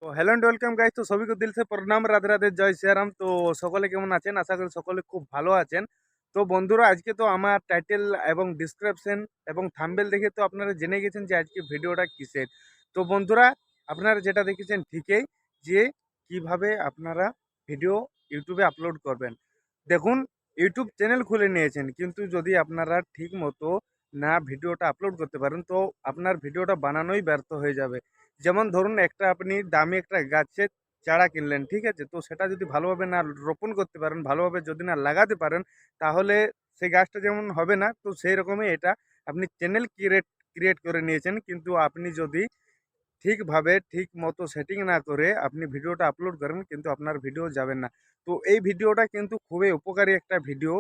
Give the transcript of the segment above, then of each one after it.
তো hello and welcome guys. তো সবাইকে দিল সে প্রণাম, রাধে রাধে, জয় শ্রীরাম। তো সকলে কেমন আছেন? আশা করি সকলে খুব ভালো আছেন। তো বন্ধুরা, আজকে তো আমার টাইটেল এবং ডিসক্রিপশন এবং থাম্বনেল দেখে তো আপনারা জেনে গেছেন যে আজকে ভিডিওটা কিসের। তো বন্ধুরা, আপনারা যেটা দেখেছেন ঠিকই, যে কিভাবে আপনারা ভিডিও ইউটিউবে আপলোড করবেন। দেখুন, ইউটিউব চ্যানেল খুলে নিয়েছেন, কিন্তু যদি আপনারা ঠিক মতো না ভিডিওটা আপলোড করতে পারেন, তো আপনার ভিডিওটা বানানোই ব্যর্থ হয়ে যাবে। যেমন ধরুন, একটা আপনি দামি একটা গাছের চারা কিনলেন, ঠিক আছে? তো সেটা যদি ভালোভাবে না রোপণ করতে পারেন, ভালোভাবে যদি না লাগাতে পারেন, তাহলে সেই গাছটা যেমন হবে না, তো সেই রকমই এটা আপনি চ্যানেল ক্রিয়েট ক্রিয়েট করে নিয়েছেন, কিন্তু আপনি যদি ঠিকভাবে ঠিক মতো সেটিং না করে আপনি ভিডিওটা আপলোড করেন, কিন্তু আপনার ভিডিও যাবেন না। তো এই ভিডিওটা কিন্তু খুবই উপকারী একটা ভিডিও।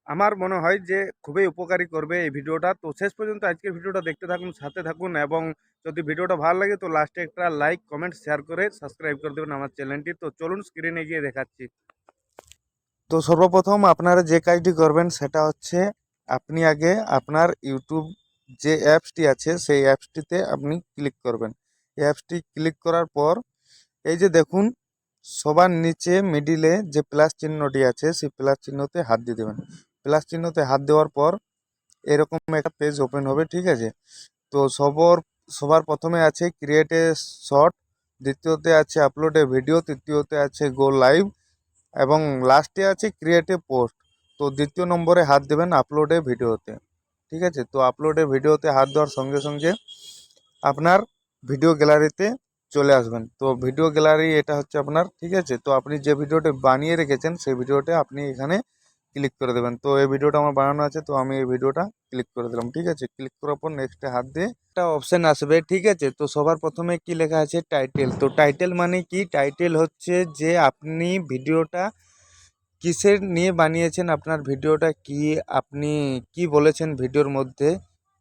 আমার মনে হয় যে খুবই উপকারী করবে এই ভিডিওটা। তো শেষ পর্যন্ত আজকের ভিডিওটা দেখতে থাকুন, সাথে থাকুন, এবং যদি ভিডিওটা ভালো লাগে তো লাস্টে একটা লাইক, কমেন্ট, শেয়ার করে সাবস্ক্রাইব করে দেবেন আমার চ্যানেলটি। তো চলুন স্ক্রিনে গিয়ে দেখাচ্ছি। তো সর্বপ্রথম আপনারা যে কাজটি করবেন সেটা হচ্ছে, আপনি আগে আপনার ইউটিউব যে অ্যাপসটি আছে সেই অ্যাপসটিতে আপনি ক্লিক করবেন। এই অ্যাপসটি ক্লিক করার পর এই যে দেখুন, সবার নিচে মিডিলে যে প্লাস চিহ্নটি আছে সেই প্লাস চিহ্নতে হাত দিয়ে দেবেন। প্লাস চিহ্নতে হাত দেওয়ার পর এরকম একটা পেজ ওপেন হবে, ঠিক আছে? তো সবার প্রথমে আছে ক্রিয়েট এ শর্ট, দ্বিতীয়তে আছে আপলোড এ ভিডিও, তৃতীয়তে আছে গো লাইভ, এবং লাস্টে আছে ক্রিয়েট এ পোস্ট। তো দ্বিতীয় নম্বরে হাত দেবেন আপলোড এ ভিডিওতে, ঠিক আছে? তো আপলোড এ ভিডিওতে হাত দেওয়ার সঙ্গে সঙ্গে আপনার ভিডিও গ্যালারিতে চলে আসবেন। তো ভিডিও গ্যালারি এটা হচ্ছে আপনার, ঠিক আছে? তো আপনি যে ভিডিওটা বানিয়ে রেখেছেন সেই ভিডিওটা আপনি এখানে ক্লিক করে দেবেন। তো এই ভিডিওটা আমার বানানো আছে, তো আমি এই ভিডিওটা ক্লিক করে দিলাম, ঠিক আছে? ক্লিক করার পর নেক্সটে হাত দিয়ে একটা অপশন আসবে, ঠিক আছে? তো সবার প্রথমে কি লেখা আছে? টাইটেল। তো টাইটেল মানে কি? টাইটেল হচ্ছে যে আপনি ভিডিওটা কিসের নিয়ে বানিয়েছেন, আপনার ভিডিওটা কি, আপনি কি বলেছেন ভিডিওর মধ্যে,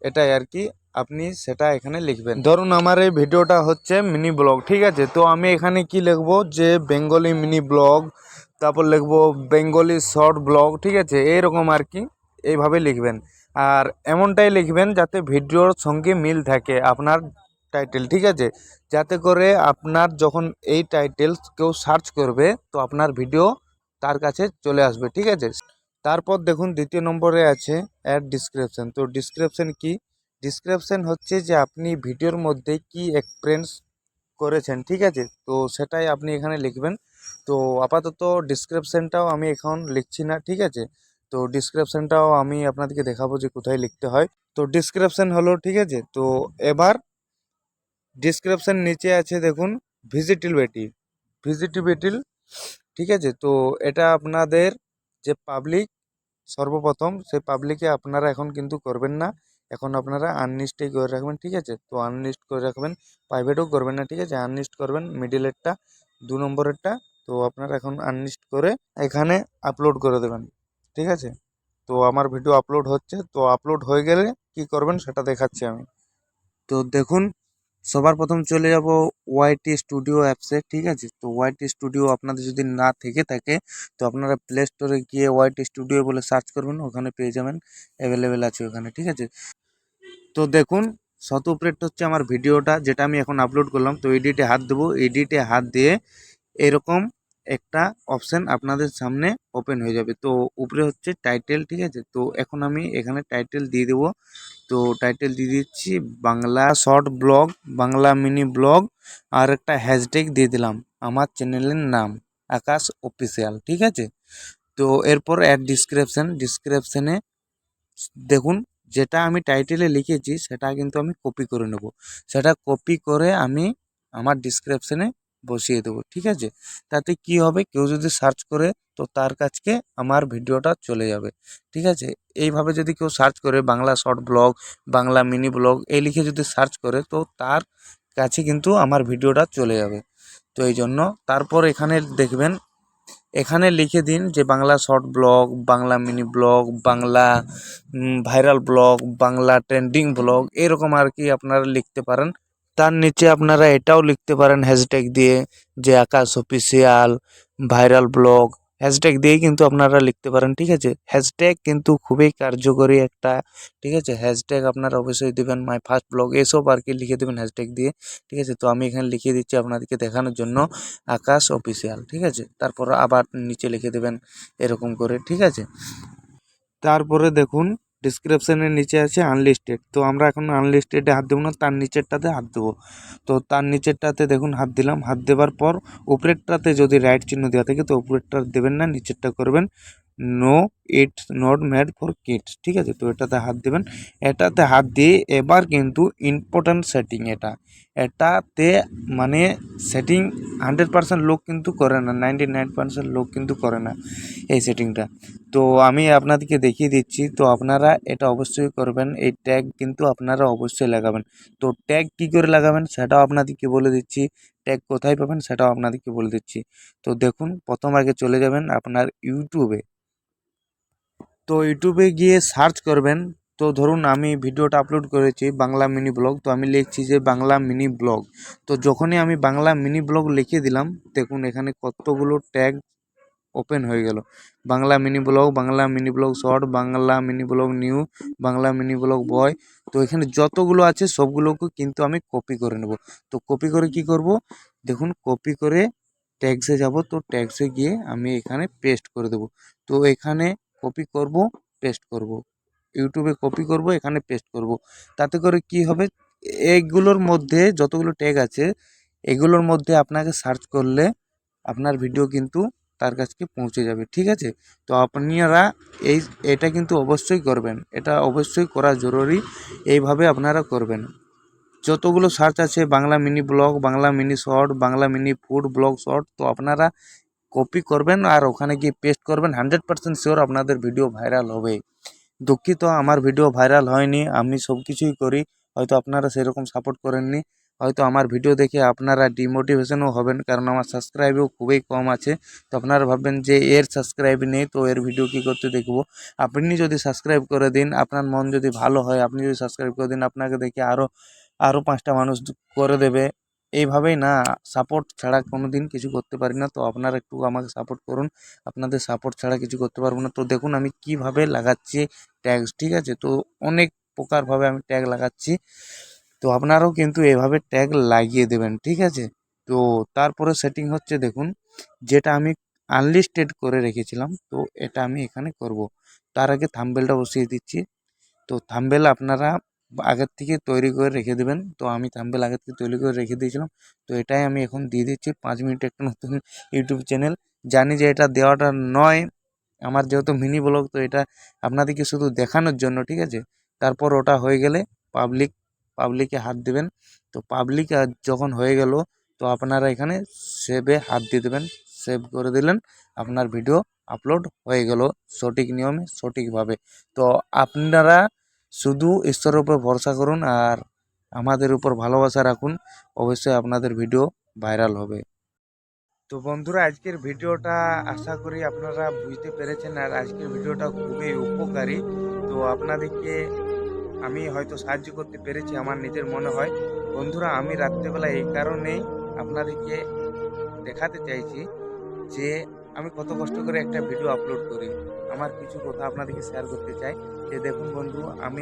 এটাই আর কি। আপনি সেটা এখানে লিখবেন। ধরুন আমার এই ভিডিওটা হচ্ছে মিনি ব্লগ, ঠিক আছে? তো আমি এখানে কি লিখবো? যে বেঙ্গলি মিনি ব্লগ, তারপর লিখবো বেঙ্গলি শর্ট ব্লগ, ঠিক আছে? এইরকম আর কি, এইভাবে লিখবেন। আর এমনটাই লিখবেন যাতে ভিডিওর সঙ্গে মিল থাকে আপনার টাইটেল, ঠিক আছে? যাতে করে আপনার যখন এই টাইটেল কেউ সার্চ করবে, তো আপনার ভিডিও তার কাছে চলে আসবে, ঠিক আছে? তারপর দেখুন দ্বিতীয় নম্বরে আছে অ্যাড ডিসক্রিপশন। তো ডিসক্রিপশন কি? ডিসক্রিপশন হচ্ছে যে আপনি ভিডিওর মধ্যে কি এক্সপ্রেস করেছেন, ঠিক আছে? তো সেটাই আপনি এখানে লিখবেন। তো আপাতত ডিসক্রিপশনটাও আমি এখন লিখছি না, ঠিক আছে? তো ডিসক্রিপশনটাও আমি আপনাদেরকে দেখাবো যে কোথায় লিখতে হয়। তো ডিসক্রিপশন হলো, ঠিক আছে? তো এবার ডিসক্রিপশন নিচে আছে দেখুন ভিজিটিভিটি, ভিজিটিভিটি, ঠিক আছে? তো এটা আপনাদের যে পাবলিক, সর্বপ্রথম সেই পাবলিকে আপনারা এখন কিন্তু করবেন না, এখন আপনারা আনলিস্টেই করে রাখবেন, ঠিক আছে? তো আনলিস্ট করে রাখবেন, প্রাইভেটও করবেন না, ঠিক আছে? আনলিস্ট করবেন, মিডিলেরটা, 2 নম্বরেরটা। তো আপনারা এখন আনলিস্ট করে এখানে আপলোড করে দেবেন, ঠিক আছে? তো আমার ভিডিও আপলোড হচ্ছে, তো আপলোড হয়ে গেলে কি করবেন সেটা দেখাচ্ছি আমি। তো দেখুন, সবার প্রথম চলে যাব ওয়াইটি স্টুডিও অ্যাপসে, ঠিক আছে? তো ওয়াইটি স্টুডিও আপনাদের যদি না থেকে থাকে, তো আপনারা প্লে স্টোরে গিয়ে ওয়াইটি স্টুডিও বলে সার্চ করবেন, ওখানে পেয়ে যাবেন, অ্যাভেলেবেল আছে ওখানে, ঠিক আছে? তো দেখুন, শতপ্রেট হচ্ছে আমার ভিডিওটা যেটা আমি এখন আপলোড করলাম। তো এডিটে হাত দেবো, এডিটে হাত দিয়ে এরকম একটা অপশান আপনাদের সামনে ওপেন হয়ে যাবে। তো উপরে হচ্ছে টাইটেল, ঠিক আছে? তো এখন আমি এখানে টাইটেল দিয়ে দেবো। তো টাইটেল দিয়ে দিচ্ছি Bangla short blog, Bangla mini blog, আর একটা হ্যাশট্যাগ দিয়ে দিলাম আমার চ্যানেলের নাম আকাশ অফিসিয়াল, ঠিক আছে? তো এরপর অ্যাড ডিসক্রিপশান, ডিসক্রিপশানে দেখুন যেটা আমি টাইটেলে লিখেছি সেটা কিন্তু আমি কপি করে নেব। সেটা কপি করে আমি আমার ডিসক্রিপশানে বসিয়ে দেবো, ঠিক আছে? তাতে কি হবে, কেউ যদি সার্চ করে তো তার কাছে আমার ভিডিওটা চলে যাবে, ঠিক আছে? এইভাবে যদি কেউ সার্চ করে Bangla short blog, Bangla mini blog এই লিখে যদি সার্চ করে, তো তার কাছে কিন্তু আমার ভিডিওটা চলে যাবে। তো এই জন্য তারপর এখানে দেখবেন, এখানে লিখে দিন যে Bangla short blog, Bangla mini blog, Bangla viral blog, Bangla trending blog, এরকম আর কি আপনারা লিখতে পারেন। তার নিচে আপনারা এটাও লিখতে পারেন হ্যাশট্যাগ দিয়ে যে আকাশ অফিসিয়াল ভাইরাল ব্লগ, হ্যাশট্যাগ দিয়েই কিন্তু আপনারা লিখতে পারেন, ঠিক আছে। হ্যাশট্যাগ কিন্তু খুবই কার্যকরী একটা, ঠিক আছে। হ্যাশট্যাগ আপনারা অবশ্যই দেবেন, মাই ফার্স্ট ব্লগ এসব আর কি লিখে দেবেন হ্যাশট্যাগ দিয়ে, ঠিক আছে। তো আমি এখানে লিখে দিচ্ছি আপনাদেরকে দেখানোর জন্য আকাশ অফিসিয়াল, ঠিক আছে। তারপর আবার নিচে লিখে দেবেন এরকম করে, ঠিক আছে। তারপরে দেখুন ডিসক্রিপশনের নিচে আছে আনলিস্টেড, তো আমরা এখন আনলিস্টেডে হাত দেবো না, তার নিচেরটাতে হাত দেবো। তো তার নিচেরটাতে দেখুন হাত দিলাম, হাত দেওয়ার পর উপরেরটাতে যদি রাইট চিহ্ন দেওয়া থাকে তো উপরেরটা দেবেন না, নিচেরটা করবেন no it's not made for kids, ঠিক আছে। তো এটাতে হাত দেবেন, এটাতে হাত দিয়ে এবার কিন্তু ইম্পর্ট্যান্ট সেটিং এটাতে মানে সেটিং 100% লোক কিন্তু করে না, 99% লোক কিন্তু করে না এই সেটিংটা। তো আমি আপনাদেরকে দেখিয়ে দিচ্ছি, তো আপনারা এটা অবশ্যই করবেন, এই ট্যাগ কিন্তু আপনারা অবশ্যই লাগাবেন। তো ট্যাগ কী করে লাগাবেন সেটাও আপনাদেরকে বলে দিচ্ছি, ট্যাগ কোথায় পাবেন সেটাও আপনাদেরকে বলে দিচ্ছি। তো দেখুন প্রথম আগে চলে যাবেন আপনার ইউটিউবে, তো ইউটিউবে গিয়ে সার্চ করবেন। তো ধরুন আমি ভিডিওটা আপলোড করেছি বাংলা মিনি ব্লগ, তো আমি লিখছি যে বাংলা মিনি ব্লগ। তো যখনই আমি বাংলা মিনি ব্লগ লিখে দিলাম দেখুন এখানে কতগুলো ট্যাগ ওপেন হয়ে গেল। Bangla mini blog, Bangla mini blog short, Bangla mini blog new, Bangla mini blog boy. তো এখানে যতগুলো আছে সবগুলোকে কিন্তু আমি কপি করে নেব। তো কপি করে কি করব, দেখুন কপি করে ট্যাগসে যাব, তো ট্যাগসে গিয়ে আমি এখানে পেস্ট করে দেব। তো এখানে কপি করব, পেস্ট করব, ইউটিউবে কপি করব, এখানে পেস্ট করব। তাতে করে কি হবে, এইগুলোর মধ্যে যতগুলো ট্যাগ আছে এগুলোর মধ্যে আপনাকে সার্চ করলে আপনার ভিডিও কিন্তু তার কাছকে পৌঁছে যাবে, ঠিক আছে। তো আপনারা এটা কিন্তু অবশ্যই করবেন, এটা অবশ্যই করা জরুরি, এইভাবে আপনারা করবেন। যতগুলো সার্চ আছে Bangla mini blog, Bangla mini short, Bangla mini food blog short, তো আপনারা কপি করবেন আর ওখানে গিয়ে পেস্ট করবেন, 100% শিওর আপনাদের ভিডিও ভাইরাল হবে। দুঃখিত আমার ভিডিও ভাইরাল হয়নি, আমি সব কিছুই করি, হয়তো আপনারা সেরকম সাপোর্ট করেননি, হয়তো আমার ভিডিও দেখে আপনারা ডিমোটিভেশনও হবেন, কারণ আমার সাবস্ক্রাইবও খুবই কম আছে। তো আপনারা ভাববেন যে এর সাবস্ক্রাইব নেই তো এর ভিডিও কী করতে দেখবো। আপনি যদি সাবস্ক্রাইব করে দিন, আপনার মন যদি ভালো হয়, আপনি যদি সাবস্ক্রাইব করে দিন, আপনাকে দেখে আরও আরও 5টা মানুষ করে দেবে। এইভাবেই না, সাপোর্ট ছাড়া কোনো দিন কিছু করতে পারি না। তো আপনারা একটু আমাকে সাপোর্ট করুন, আপনাদের সাপোর্ট ছাড়া কিছু করতে পারবো না। তো দেখুন আমি কিভাবে লাগাচ্ছি ট্যাগস, ঠিক আছে। তো অনেক প্রকারভাবে আমি ট্যাগ লাগাচ্ছি, তো আপনারাও কিন্তু এভাবে ট্যাগ লাগিয়ে দেবেন, ঠিক আছে। তো তারপরে সেটিং হচ্ছে দেখুন, যেটা আমি আনলিস্টেড করে রেখেছিলাম তো এটা আমি এখানে করব। তার আগে থাম্বনেলটা বসিয়ে দিচ্ছি। তো থাম্বনেল আপনারা আগের থেকে তৈরি করে রেখে দেবেন, তো আমি থাম্বনেল আগের থেকে তৈরি করে রেখে দিয়েছিলাম। তো এটাই আমি এখন দিয়ে দিচ্ছি 5 মিনিট একটা নতুন ইউটিউব চ্যানেল। জানি যে এটা দেওয়াটা নয়, আমার যেহেতু মিনি ব্লগ তো এটা আপনাদেরকে শুধু দেখানোর জন্য, ঠিক আছে। তারপর ওটা হয়ে গেলে পাবলিকে হাত দেবেন। তো পাবলিক যখন হয়ে গেল তো আপনারা এখানে সেভে হাত দিয়ে দেবেন, সেভ করে দিলেন, আপনার ভিডিও আপলোড হয়ে গেল সঠিক নিয়মে সঠিকভাবে। তো আপনারা শুধু ঈশ্বরের উপর ভরসা করুন আর আমাদের উপর ভালোবাসা রাখুন, অবশ্যই আপনাদের ভিডিও ভাইরাল হবে। তো বন্ধুরা আজকের ভিডিওটা আশা করি আপনারা বুঝতে পেরেছেন, আর আজকের ভিডিওটা খুবই উপকারী। তো আপনাদেরকে আমি হয়তো সাহায্য করতে পেরেছি আমার নিজের মনে হয়। বন্ধুরা আমি রাত্রেবেলা এই কারণেই আপনাদেরকে দেখাতে চাইছি যে আমি কত কষ্ট করে একটা ভিডিও আপলোড করি। আমার কিছু কথা আপনাদেরকে শেয়ার করতে চাই। যে দেখুন বন্ধু, আমি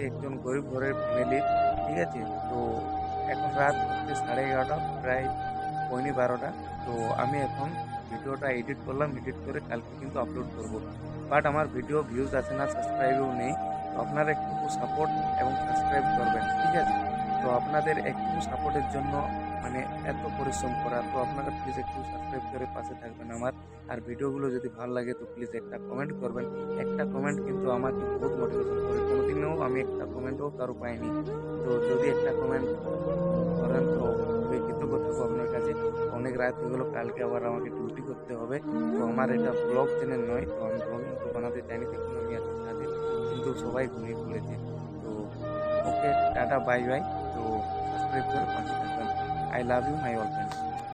একজন গরিব ঘরের ফ্যামিলি, ঠিক আছে। তো এখন রাত হচ্ছে 11:30, প্রায় পৌনে 12টা। তো আমি এখন ভিডিওটা এডিট করলাম, এডিট করে কালকে কিন্তু আপলোড করব। বাট আমার ভিডিও ভিউজ আসে না, সাবস্ক্রাইবও নেই। তো আপনারা একটু সাপোর্ট এবং সাবস্ক্রাইব করবেন, ঠিক আছে। তো আপনাদের একটু সাপোর্টের জন্য মানে এত পরিশ্রম করা, তো আপনারা প্লিজ একটু সাবস্ক্রাইব করে পাশে থাকবেন আমার। আর ভিডিওগুলো যদি ভালো লাগে তো প্লিজ একটা কমেন্ট করবেন। একটা কমেন্ট কিন্তু আমাকে বহুত মোটিভেশন করে, কোনোদিনও আমি একটা কমেন্টও কারো পাইনি। তো যদি একটা কমেন্ট করেন তো খুবই কৃতজ্ঞ থাকবো আপনার কাছে। অনেক রাত হয়ে গেলো, কালকে আবার আমাকে ডিউটি করতে হবে। তো আমার এটা ব্লগ চ্যানেল নয়, তো আমি ব্লগিং তো বানাতে চাইনি, দেখুন আমি এত স্বাধীন, কিন্তু সবাই ঘুমিয়ে পড়েছে। তো ওকে, টাটা বাই বাই। তো সাবস্ক্রাইব করে পাশে থাকবেন। I love you my all friends.